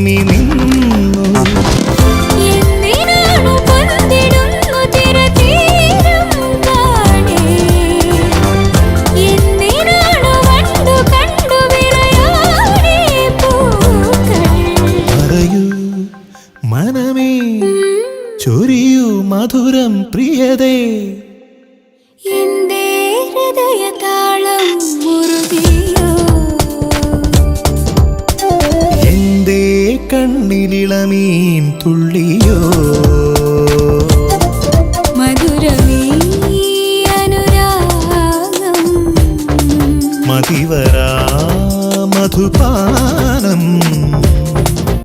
വിമ്മി നിന്നു. പറയൂ മനമേ, ചൊരിയൂ മധുരം പ്രിയതേ, എന്റെ ഹൃദയതാളം മുറുകിയോ, എന്റെ കണ്ണിലിളമീൻ തുള്ളിയോ.